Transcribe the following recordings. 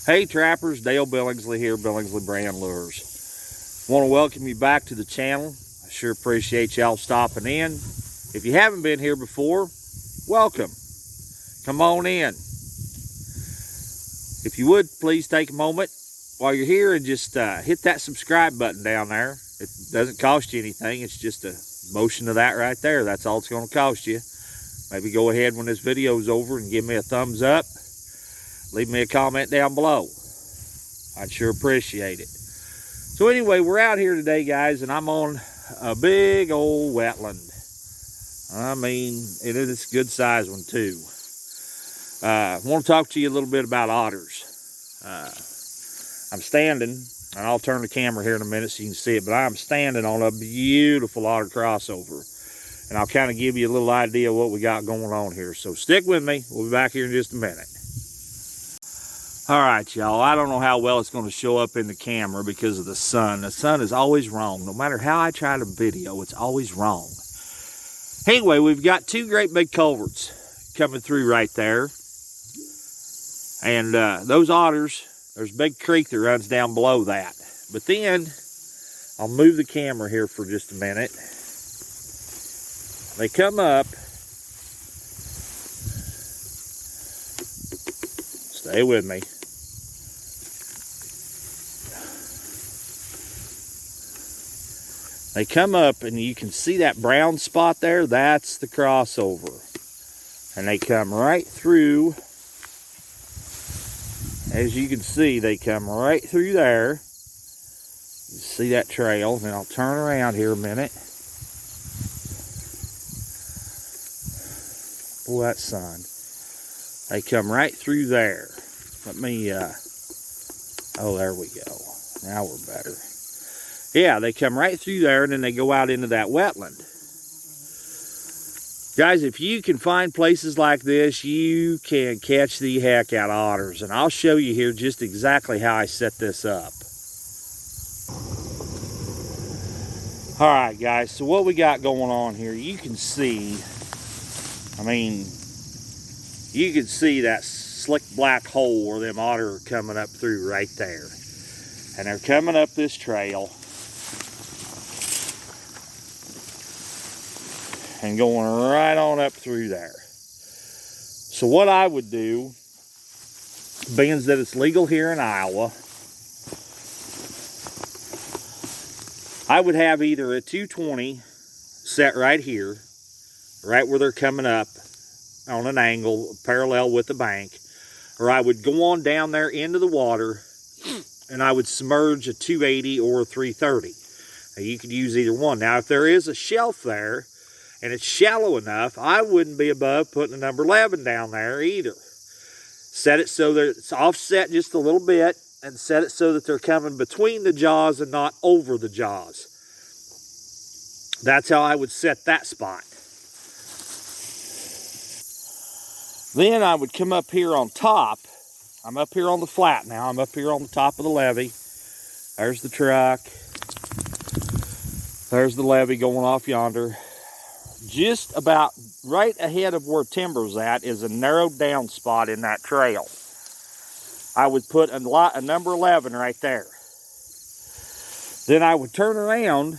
Hey trappers, Dale Billingsley here, Billingsley Brand Lures. Want to welcome you back to the channel. I sure appreciate y'all stopping in. If you haven't been here before, welcome. Come on in. If you would, please take a moment while you're here and just hit that subscribe button down there. It doesn't cost you anything. It's just a motion of that right there. That's all it's going to cost you. Maybe go ahead when this video is over and give me a thumbs up. Leave me a comment down below. I'd sure appreciate it. So anyway, we're out here today, guys, and I'm on a big old wetland. I mean, it is a good size one too. I want to talk to you a little bit about otters. I'm standing, and I'll turn the camera here in a minute so you can see it, but I'm standing on a beautiful otter crossover. And I'll kind of give you a little idea of what we got going on here. So stick with me. We'll be back here in just a minute. All right, y'all. I don't know how well it's going to show up in the camera because of the sun. The sun is always wrong. No matter how I try to video, it's always wrong. Anyway, we've got two great big culverts coming through right there. And those otters, there's a big creek that runs down below that. But then, I'll move the camera here for just a minute. They come up. Stay with me. They come up and you can see that brown spot there. That's the crossover. And they come right through. As you can see, they come right through there. You see that trail. And I'll turn around here a minute. Pull that sun. They come right through there. Let me, oh, there we go. Now we're better. Yeah, they come right through there and then they go out into that wetland. Guys, if you can find places like this, you can catch the heck out of otters. And I'll show you here just exactly how I set this up. All right, guys, so what we got going on here, you can see, I mean, you can see that slick black hole where them otter are coming up through right there. And they're coming up this trail and going right on up through there. So what I would do, being that it's legal here in Iowa, I would have either a 220 set right here, right where they're coming up on an angle parallel with the bank, or I would go on down there into the water and I would submerge a 280 or a 330. Now, you could use either one. Now, if there is a shelf there and it's shallow enough, I wouldn't be above putting a number 11 down there either. Set it so that it's offset just a little bit and set it so that they're coming between the jaws and not over the jaws. That's how I would set that spot. Then I would come up here on top. I'm up here on the flat now. I'm up here on the top of the levee. There's the truck. There's the levee going off yonder. Just about right ahead of where timber's at is a narrowed down spot in that trail. I would put a number 11 right there. Then I would turn around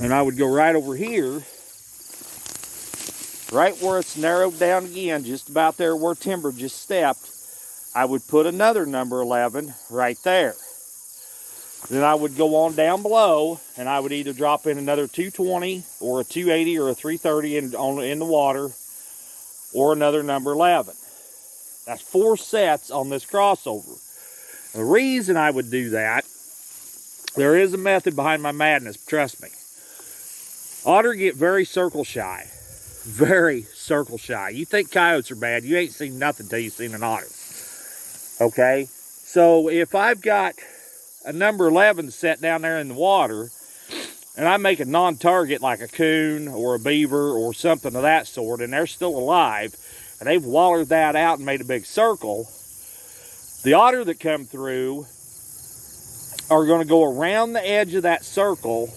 and I would go right over here, right where it's narrowed down again, just about there where timber just stepped. I would put another number 11 right there. Then I would go on down below and I would either drop in another 220 or a 280 or a 330 in the water, or another number 11. That's 4 sets on this crossover. The reason I would do that, there is a method behind my madness, trust me. Otter get very circle shy. Very circle shy. You think coyotes are bad, you ain't seen nothing till you've seen an otter. Okay? So if I've got a number 11 set down there in the water, and I make a non-target like a coon or a beaver or something of that sort, and they're still alive, and they've wallered that out and made a big circle, the otter that come through are going to go around the edge of that circle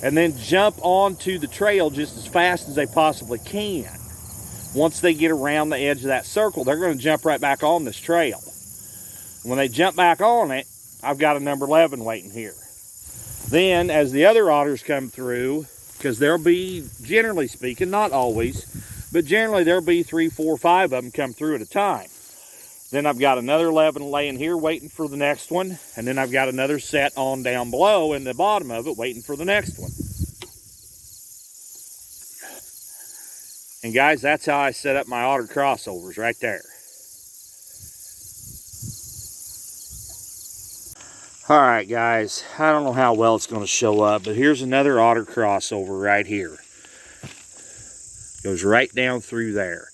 and then jump onto the trail just as fast as they possibly can. Once they get around the edge of that circle, they're going to jump right back on this trail. When they jump back on it, I've got a number 11 waiting here. Then as the other otters come through, because there'll be, generally speaking, not always, but generally there'll be 3, 4, 5 of them come through at a time. Then I've got another 11 laying here waiting for the next one. And then I've got another set on down below in the bottom of it waiting for the next one. And guys, that's how I set up my otter crossovers right there. Alright guys, I don't know how well it's going to show up, but here's another otter crossover right here. Goes right down through there.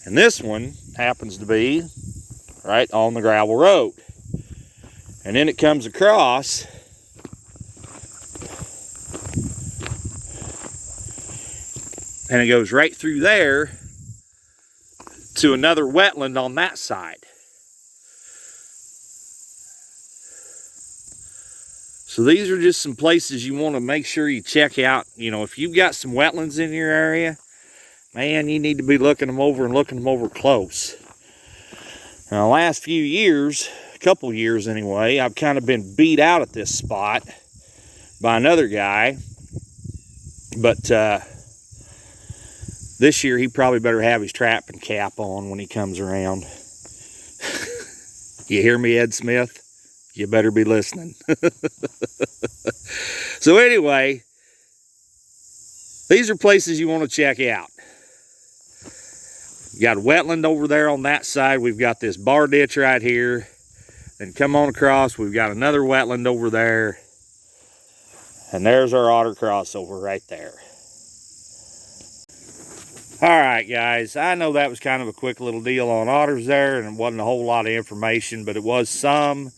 And this one happens to be right on the gravel road. And then it comes across and it goes right through there to another wetland on that side. So these are just some places you want to make sure you check out. You know, if you've got some wetlands in your area, man, you need to be looking them over and looking them over close. Now, the last few years, a couple years anyway, I've kind of been beat out at this spot by another guy. But this year, he probably better have his trapping cap on when he comes around. You hear me, Ed Smith? You better be listening. So anyway, these are places you want to check out. You got a wetland over there on that side. We've got this bar ditch right here. Then come on across, we've got another wetland over there. And there's our otter crossover right there. Alright guys, I know that was kind of a quick little deal on otters there, and it wasn't a whole lot of information, but it was some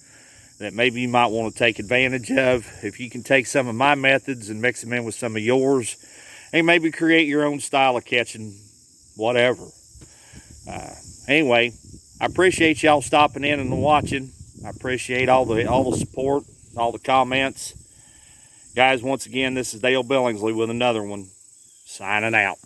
that maybe you might want to take advantage of. If you can take some of my methods and mix them in with some of yours, and maybe create your own style of catching whatever. Anyway, I appreciate y'all stopping in and watching. I appreciate all the support, all the comments. Guys, once again, this is Dale Billingsley with another one. Signing out.